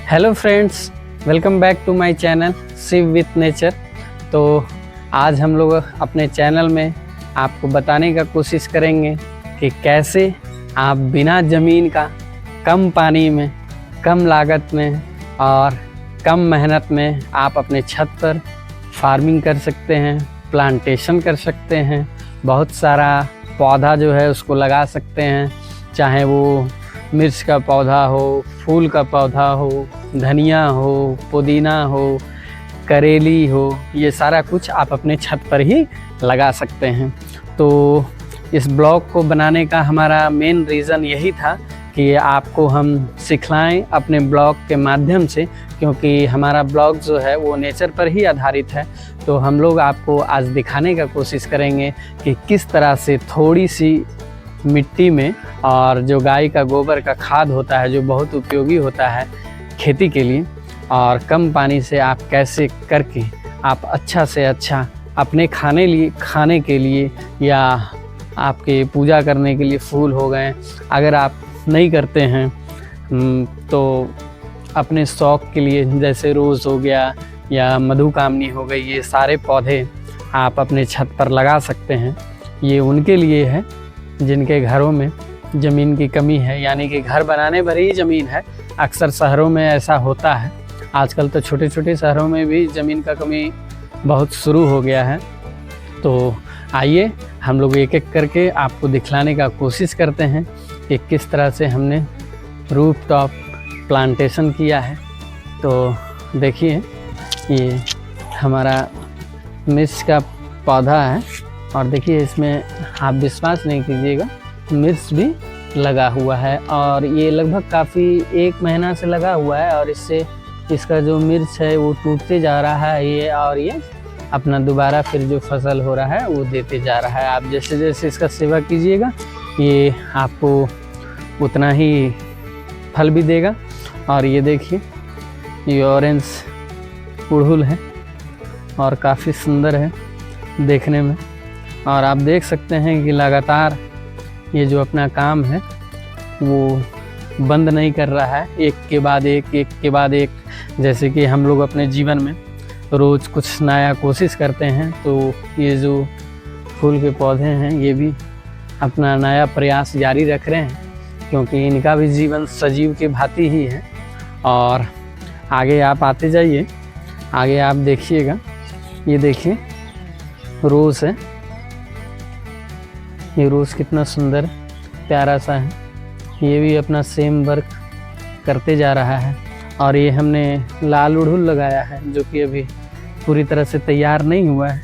Hello friends, welcome back to my channel Siv with nature. तो आज हम लोग अपने चैनल में आपको बताने का कोशिश करेंगे कि कैसे आप बिना ज़मीन का कम पानी में, कम लागत में और कम मेहनत में आप अपने छत पर फार्मिंग कर सकते हैं, प्लांटेशन कर सकते हैं, बहुत सारा पौधा जो है उसको लगा सकते हैं, चाहे वो मिर्च का पौधा हो, फूल का पौधा हो, धनिया हो, पुदीना हो, करेली हो, ये सारा कुछ आप अपने छत पर ही लगा सकते हैं। तो इस ब्लॉग को बनाने का हमारा मेन रीज़न यही था कि आपको हम सिखलाएं अपने ब्लॉग के माध्यम से, क्योंकि हमारा ब्लॉग जो है वो नेचर पर ही आधारित है। तो हम लोग आपको आज दिखाने का कोशिश करेंगे कि किस तरह से थोड़ी सी मिट्टी में और जो गाय का गोबर का खाद होता है, जो बहुत उपयोगी होता है खेती के लिए, और कम पानी से आप कैसे करके आप अच्छा से अच्छा अपने खाने के लिए या आपके पूजा करने के लिए फूल हो गए, अगर आप नहीं करते हैं तो अपने शौक़ के लिए जैसे रोज़ हो गया या मधुकामनी हो गई, ये सारे पौधे आप अपने छत पर लगा सकते हैं। ये उनके लिए है जिनके घरों में ज़मीन की कमी है, यानी कि घर बनाने भर ही ज़मीन है। अक्सर शहरों में ऐसा होता है, आजकल तो छोटे छोटे शहरों में भी ज़मीन का कमी बहुत शुरू हो गया है। तो आइए हम लोग एक एक करके आपको दिखलाने का कोशिश करते हैं कि किस तरह से हमने रूफ टॉप प्लांटेशन किया है। तो देखिए, ये हमारा मिर्च का पौधा है और देखिए इसमें आप विश्वास नहीं कीजिएगा, मिर्च भी लगा हुआ है और ये लगभग काफ़ी 1 महीना से लगा हुआ है और इससे इसका जो मिर्च है वो टूटते जा रहा है ये अपना दोबारा फिर जो फसल हो रहा है वो देते जा रहा है। आप जैसे जैसे इसका सेवा कीजिएगा ये आपको उतना ही फल भी देगा। और ये देखिए, ये ऑरेंज गुड़हल है और काफ़ी सुंदर है देखने में। और आप देख सकते हैं कि लगातार ये जो अपना काम है वो बंद नहीं कर रहा है, एक के बाद एक। जैसे कि हम लोग अपने जीवन में रोज़ कुछ नया कोशिश करते हैं, तो ये जो फूल के पौधे हैं ये भी अपना नया प्रयास जारी रख रहे हैं, क्योंकि इनका भी जीवन सजीव की भांति ही है। और आगे आप आते जाइए, आगे आप देखिएगा, ये देखिए रोज़ है, ये रोज़ कितना सुंदर प्यारा सा है, ये भी अपना सेम वर्क करते जा रहा है। और ये हमने लाल उड़हुल लगाया है जो कि अभी पूरी तरह से तैयार नहीं हुआ है,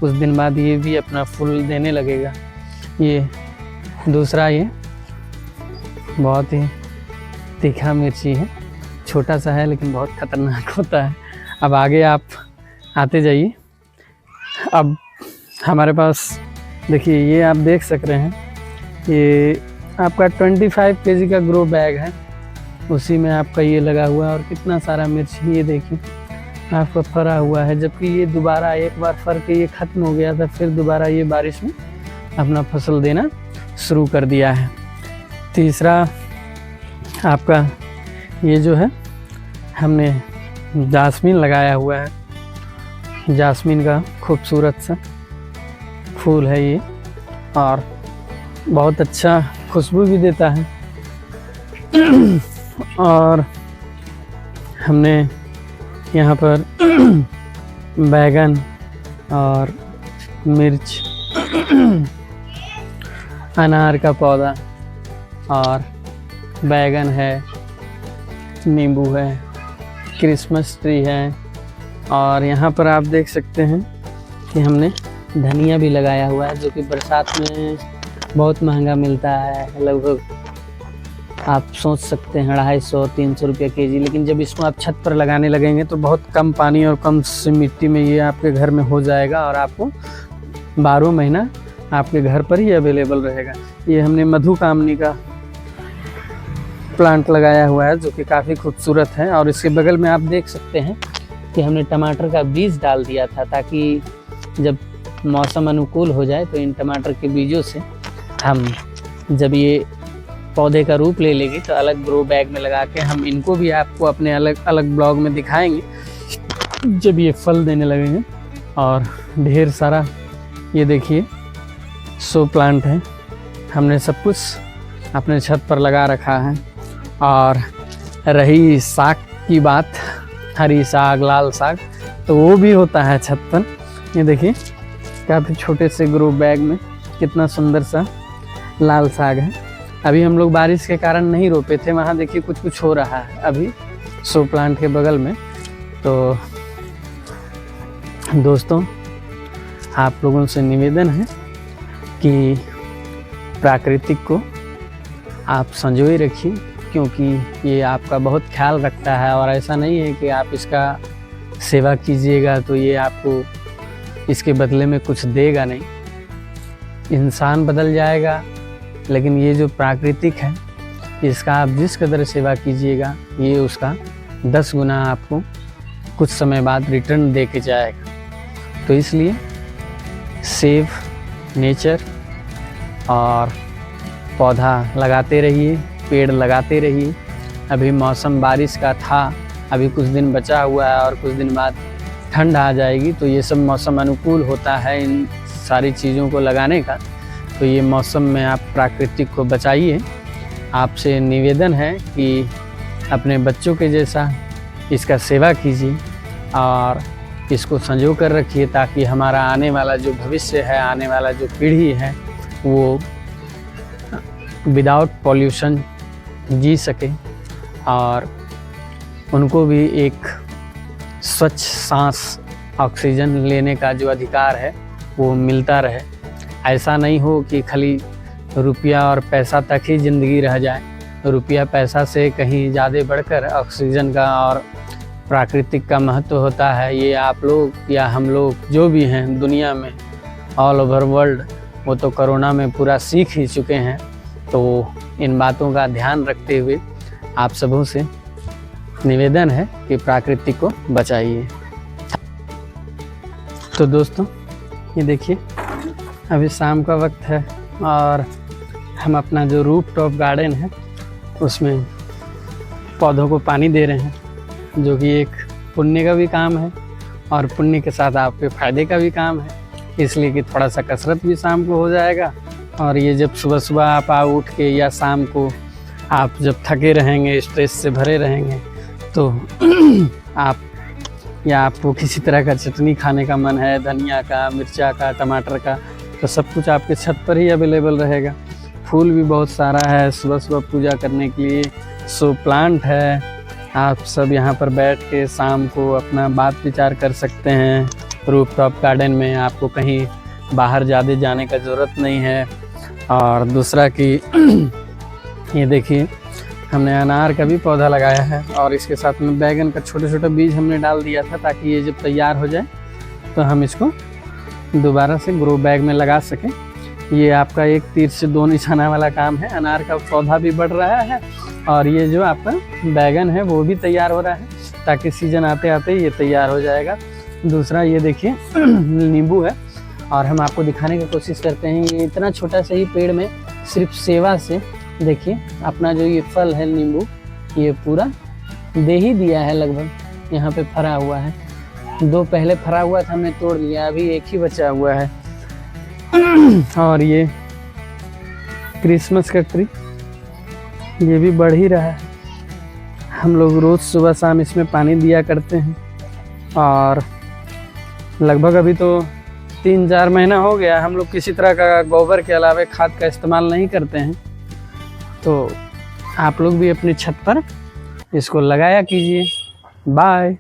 कुछ दिन बाद ये भी अपना फूल देने लगेगा। ये दूसरा, ये बहुत ही तीखा मिर्ची है, छोटा सा है लेकिन बहुत ख़तरनाक होता है। अब आगे आप आते जाइए। अब हमारे पास देखिए, ये आप देख सक रहे हैं, ये आपका 25 kg का ग्रो बैग है, उसी में आपका ये लगा हुआ है और कितना सारा मिर्च ये देखिए आपका फरा हुआ है। जबकि ये दोबारा एक बार फर के ये ख़त्म हो गया था, फिर दोबारा ये बारिश में अपना फसल देना शुरू कर दिया है। तीसरा आपका ये जो है, हमने जास्मीन लगाया हुआ है, जास्मीन का खूबसूरत सा फूल है ये और बहुत अच्छा खुशबू भी देता है। और हमने यहाँ पर बैगन और मिर्च, अनार का पौधा और बैगन है, नींबू है, क्रिसमस ट्री है। और यहाँ पर आप देख सकते हैं कि हमने धनिया भी लगाया हुआ है, जो कि बरसात में बहुत महंगा मिलता है, लगभग आप सोच सकते हैं 250-300 रुपये केजी। लेकिन जब इसको आप छत पर लगाने लगेंगे तो बहुत कम पानी और कम सी मिट्टी में ये आपके घर में हो जाएगा और आपको 12 महीना आपके घर पर ही अवेलेबल रहेगा। ये हमने मधुकामनी का प्लांट लगाया हुआ है जो कि काफ़ी खूबसूरत है। और इसके बगल में आप देख सकते हैं कि हमने टमाटर का बीज डाल दिया था, ताकि जब मौसम अनुकूल हो जाए तो इन टमाटर के बीजों से हम जब ये पौधे का रूप ले लेगी तो अलग ग्रो बैग में लगा के हम इनको भी आपको अपने अलग अलग ब्लॉग में दिखाएंगे जब ये फल देने लगेंगे। और ढेर सारा ये देखिए शो प्लांट है, हमने सब कुछ अपने छत पर लगा रखा है। और रही साग की बात, हरी साग, लाल साग, तो वो भी होता है छत पर। ये देखिए काफ़ी छोटे से ग्रो बैग में कितना सुंदर सा लाल साग है। अभी हम लोग बारिश के कारण नहीं रोपे थे, वहाँ देखिए कुछ कुछ हो रहा है अभी शो प्लांट के बगल में। तो दोस्तों आप लोगों से निवेदन है कि प्राकृतिक को आप संजोए रखिए, क्योंकि ये आपका बहुत ख्याल रखता है। और ऐसा नहीं है कि आप इसका सेवा कीजिएगा तो ये आपको इसके बदले में कुछ देगा नहीं। इंसान बदल जाएगा, लेकिन ये जो प्राकृतिक है इसका आप जिस कदर सेवा कीजिएगा ये उसका 10 गुना आपको कुछ समय बाद रिटर्न दे के जाएगा। तो इसलिए सेव नेचर और पौधा लगाते रहिए, पेड़ लगाते रहिए। अभी मौसम बारिश का था, अभी कुछ दिन बचा हुआ है और कुछ दिन बाद ठंड आ जाएगी, तो ये सब मौसम अनुकूल होता है इन सारी चीज़ों को लगाने का। तो ये मौसम में आप प्राकृतिक को बचाइए। आपसे निवेदन है कि अपने बच्चों के जैसा इसका सेवा कीजिए और इसको संजो कर रखिए, ताकि हमारा आने वाला जो भविष्य है, आने वाला जो पीढ़ी है, वो विदाउट पॉल्यूशन जी सके और उनको भी एक स्वच्छ सांस, ऑक्सीजन लेने का जो अधिकार है वो मिलता रहे। ऐसा नहीं हो कि खाली रुपया और पैसा तक ही ज़िंदगी रह जाए। रुपया पैसा से कहीं ज़्यादा बढ़कर ऑक्सीजन का और प्राकृतिक का महत्व होता है। ये आप लोग या हम लोग जो भी हैं दुनिया में, ऑल ओवर वर्ल्ड, वो तो कोरोना में पूरा सीख ही चुके हैं। तो इन बातों का ध्यान रखते हुए आप सबों से निवेदन है कि प्राकृतिक को बचाइए। तो दोस्तों ये देखिए अभी शाम का वक्त है और हम अपना जो रूफ टॉप गार्डन है उसमें पौधों को पानी दे रहे हैं, जो कि एक पुण्य का भी काम है और पुण्य के साथ आपके फ़ायदे का भी काम है। इसलिए कि थोड़ा सा कसरत भी शाम को हो जाएगा। और ये जब सुबह सुबह आप उठ के या शाम को आप जब थके रहेंगे, स्ट्रेस से भरे रहेंगे, तो आप या आपको किसी तरह का चटनी खाने का मन है, धनिया का, मिर्चा का, टमाटर का, तो सब कुछ आपके छत पर ही अवेलेबल रहेगा। फूल भी बहुत सारा है सुबह सुबह पूजा करने के लिए। शो प्लांट है, आप सब यहाँ पर बैठ के शाम को अपना बात विचार कर सकते हैं। रूफ टॉप गार्डन में आपको कहीं बाहर ज़्यादा जाने का ज़रूरत नहीं है। और दूसरा कि ये देखिए हमने अनार का भी पौधा लगाया है और इसके साथ में बैगन का छोटा छोटा बीज हमने डाल दिया था, ताकि ये जब तैयार हो जाए तो हम इसको दोबारा से ग्रो बैग में लगा सकें। ये आपका एक तीर से दो निशाना वाला काम है। अनार का पौधा भी बढ़ रहा है और ये जो आपका बैगन है वो भी तैयार हो रहा है, ताकि सीजन आते आते ये तैयार हो जाएगा। दूसरा ये देखिए नींबू है और हम आपको दिखाने की कोशिश करते हैं। ये इतना छोटा सा ही पेड़ में सिर्फ सेवा से देखिए अपना जो ये फल है नींबू, ये पूरा दे ही दिया है लगभग। यहाँ पे फरा हुआ है, 2 पहले फरा हुआ था, हमने तोड़ लिया, अभी एक ही बचा हुआ है। और ये क्रिसमस का ट्री ये भी बढ़ ही रहा है। हम लोग रोज़ सुबह शाम इसमें पानी दिया करते हैं और लगभग अभी तो 3-4 महीना हो गया हम लोग किसी तरह का गोबर के अलावा खाद का इस्तेमाल नहीं करते हैं। तो आप लोग भी अपनी छत पर इसको लगाया कीजिए। बाय।